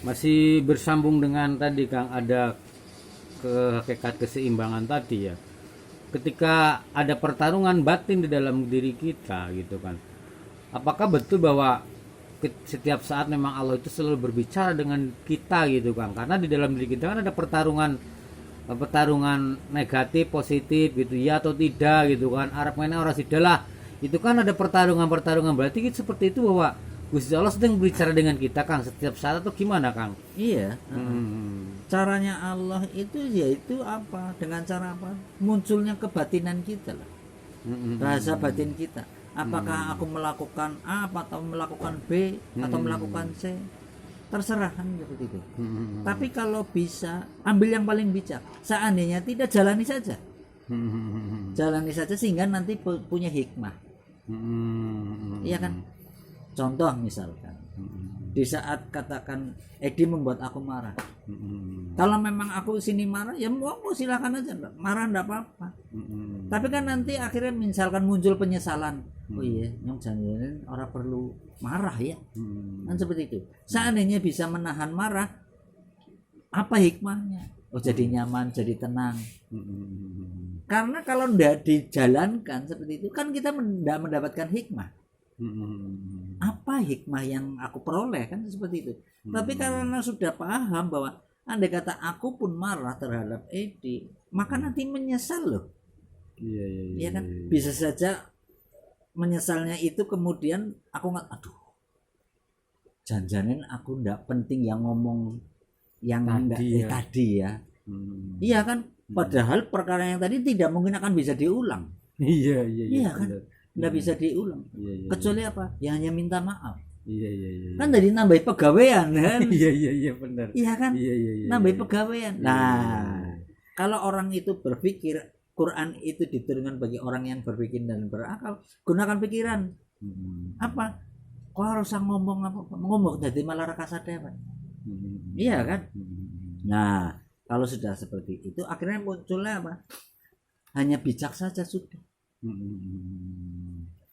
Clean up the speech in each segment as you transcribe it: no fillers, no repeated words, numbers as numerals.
Masih bersambung dengan tadi Kang, ada hakikat keseimbangan tadi ya. Ketika ada pertarungan batin di dalam diri kita gitu kan. Apakah betul bahwa setiap saat memang Allah itu selalu berbicara dengan kita gitu Kang? Karena di dalam diri kita kan ada pertarungan negatif positif gitu ya atau tidak gitu kan. Arab mana orang sidalah. Itu kan ada pertarungan berarti seperti itu bahwa Gusti Allah sedang berbicara dengan kita Kang setiap saat atau gimana Kang? Iya. Caranya Allah itu yaitu apa? Dengan cara apa? Munculnya kebatinan kita lah. Bahasa batin kita. Apakah aku melakukan A atau melakukan B atau melakukan C? Terserah kan seperti itu. Tapi kalau bisa ambil yang paling bijak. Seandainya tidak, jalani saja. Jalani saja sehingga nanti punya hikmah. Iya kan? Contoh misalkan di saat katakan Edi membuat aku marah. Kalau memang aku sini marah, ya mau silakan aja, marah enggak apa-apa. Tapi kan nanti akhirnya misalkan muncul penyesalan. Oh iya, yang jangan orang perlu marah ya. Kan seperti itu. Seandainya bisa menahan marah, apa hikmahnya? Oh jadi nyaman, jadi tenang. Karena kalau enggak dijalankan seperti itu, kan kita tidak mendapatkan hikmah. Apa hikmah yang aku peroleh kan seperti itu. Tapi karena sudah paham bahwa andai kata aku pun marah terhadap Edi, maka nanti menyesal loh. Iya kan? Bisa saja menyesalnya itu kemudian aku nggak, aduh, jangan-jangan aku nggak penting yang ngomong yang tadi ya. Iya kan? Padahal perkara yang tadi tidak mungkin akan bisa diulang. Iya kan? Nggak bisa diulang. Kecuali apa? Ya hanya minta maaf. Kan tadi nambah pegawaian kan? Benar. Iya kan? Nambah pegawaian. Nah, kalau orang itu berpikir Quran itu diturunkan bagi orang yang berpikir dan berakal, gunakan pikiran. Apa? Kok harus ngomong apa? Ngomong jadi malah rakasada apa? Iya kan? Nah, kalau sudah seperti itu akhirnya munculnya apa? Hanya bijak saja sudah.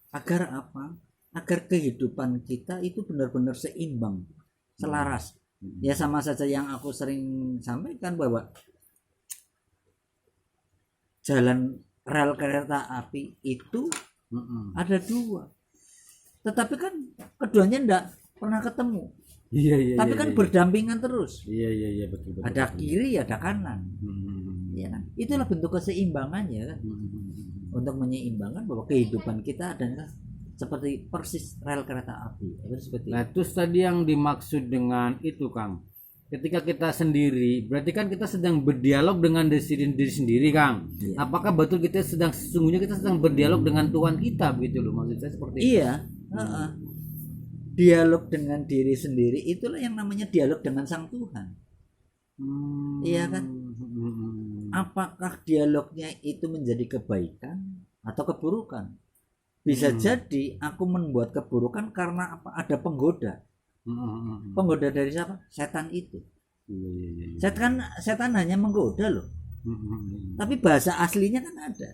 Agar apa? Agar kehidupan kita itu benar-benar seimbang, selaras. Ya sama saja yang aku sering sampaikan bahwa jalan rel kereta api itu ada dua. Tetapi kan keduanya enggak pernah ketemu. Tapi kan berdampingan terus. Betul. Ada kiri, ada kanan. Ya kan? Itulah bentuk keseimbangannya kan. Untuk menyeimbangkan bahwa kehidupan kita adalah seperti persis rel kereta api. Nah, terus tadi yang dimaksud dengan itu Kang, ketika kita sendiri, berarti kan kita sedang berdialog dengan diri sendiri Kang. Apakah betul sesungguhnya kita sedang berdialog dengan Tuhan kita begitu loh, maksud saya seperti itu. Iya. Dialog dengan diri sendiri itulah yang namanya dialog dengan Sang Tuhan. Iya kan? Apakah dialognya itu menjadi kebaikan atau keburukan? Bisa jadi aku membuat keburukan karena apa? Ada penggoda. Penggoda dari siapa? Setan itu. Setan hanya menggoda loh. Tapi bahasa aslinya kan ada.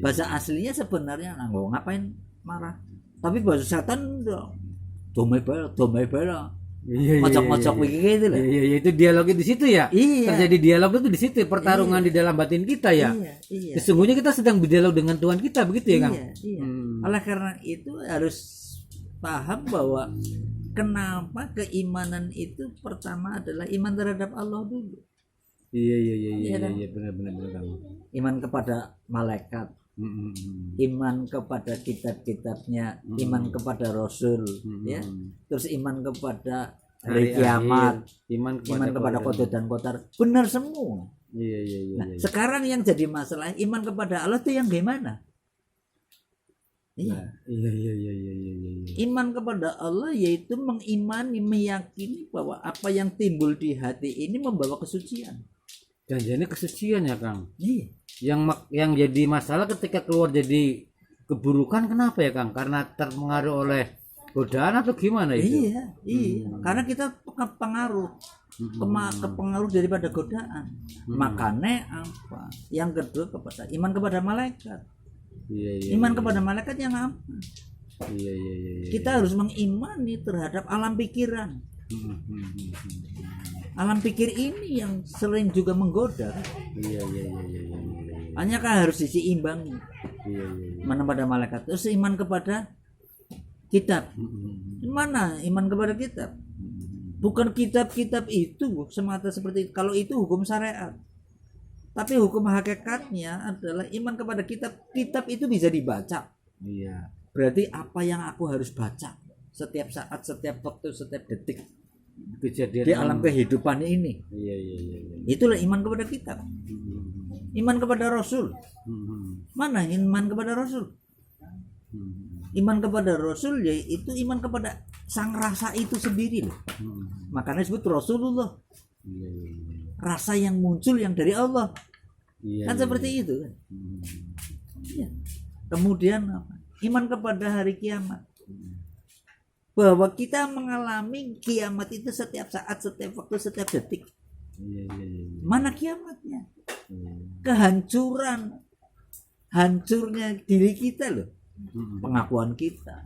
Bahasa aslinya sebenarnya ngapain marah? Tapi bahasa setan domai bela. Ngocok-ngocok gitu loh. Itu dialognya di situ ya. Terjadi dialog itu di situ, pertarungan di dalam batin kita ya. Sesungguhnya kita sedang berdialog dengan Tuhan kita begitu ya Kang. Oleh karena itu harus paham bahwa kenapa keimanan itu pertama adalah iman terhadap Allah dulu. Iya benar Kang. Iman kepada malaikat, iman kepada kitab-kitabnya, iman kepada Rasul, ya. Terus iman kepada hari kiamat, iman kepada qada dan qadar. Benar semua. Nah, sekarang yang jadi masalah iman kepada Allah itu yang gimana? Iman kepada Allah yaitu mengimani, meyakini bahwa apa yang timbul di hati ini membawa kesucian. Dan jadi kesucian ya Kang. Yang jadi masalah ketika keluar jadi keburukan kenapa ya Kang? Karena terpengaruh oleh godaan atau gimana itu? Karena kita kepengaruh daripada godaan. Makanya apa? Yang kedua kepada iman kepada malaikat. Iman kepada malaikat yang apa? Kita harus mengimani terhadap alam pikiran. Alam pikir ini yang sering juga menggoda. Iya. Hanya kan harus diseimbangi. Iya. Mana pada malaikat. Terus iman kepada kitab. Mana iman kepada kitab? Bukan kitab-kitab itu semata seperti itu. Kalau itu hukum syariat. Tapi hukum hakikatnya adalah iman kepada kitab. Kitab itu bisa dibaca. Iya. Berarti apa yang aku harus baca setiap saat, setiap waktu, setiap detik Kejadian di alam kehidupan ini. Iya. Itulah iman kepada kitab. Iman kepada Rasul. Mana iman kepada Rasul? Iman kepada Rasul yaitu iman kepada sang rasa itu sendiri loh. Makanya disebut Rasulullah. Iya. Rasa yang muncul yang dari Allah. Iya. Kan seperti itu kan. Ya. Kemudian apa? Iman kepada hari kiamat. Bahwa kita mengalami kiamat itu setiap saat, setiap waktu, setiap detik. Iya. Mana kiamatnya? Kehancuran, hancurnya diri kita loh. Pengakuan kita,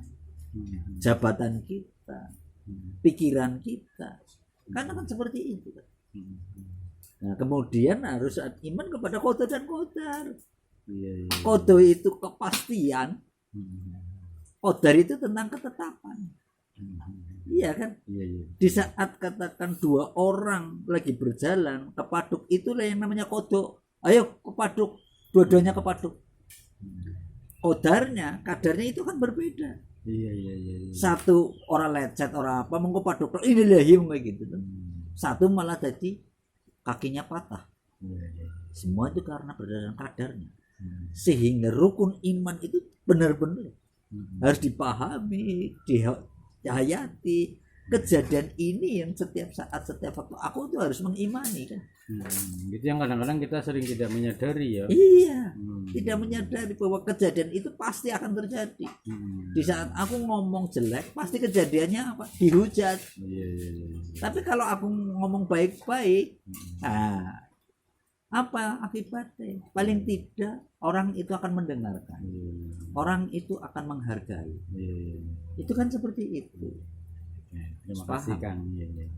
jabatan kita, pikiran kita. Karena kan seperti itu. Nah, kemudian harus iman kepada qada dan qadar. Qada itu kepastian, qadar itu tentang ketetapan. Iya kan? Di saat katakan dua orang lagi berjalan kepaduk, itulah yang namanya qada. Ayo kepaduk, dua-duanya kepaduk. Qadarnya, kadarnya itu kan berbeda. Iya. Satu orang lecet, orang apa, mau kepaduk, ini lahim kayak gitu. Satu malah jadi kakinya patah. Semua itu karena berdasarkan kadarnya. Sehingga rukun iman itu benar-benar harus dipahami, dihayati. Kejadian ini yang setiap saat, setiap waktu aku tuh harus mengimani kan. Itu yang kadang-kadang kita sering tidak menyadari ya. Iya, tidak menyadari bahwa kejadian itu pasti akan terjadi. Di saat aku ngomong jelek, pasti kejadiannya apa? Dihujat. Iya. Tapi kalau aku ngomong baik-baik, apa akibatnya? Paling tidak orang itu akan mendengarkan. Orang itu akan menghargai. Itu kan seperti itu. Terima kasih Kang. Iya.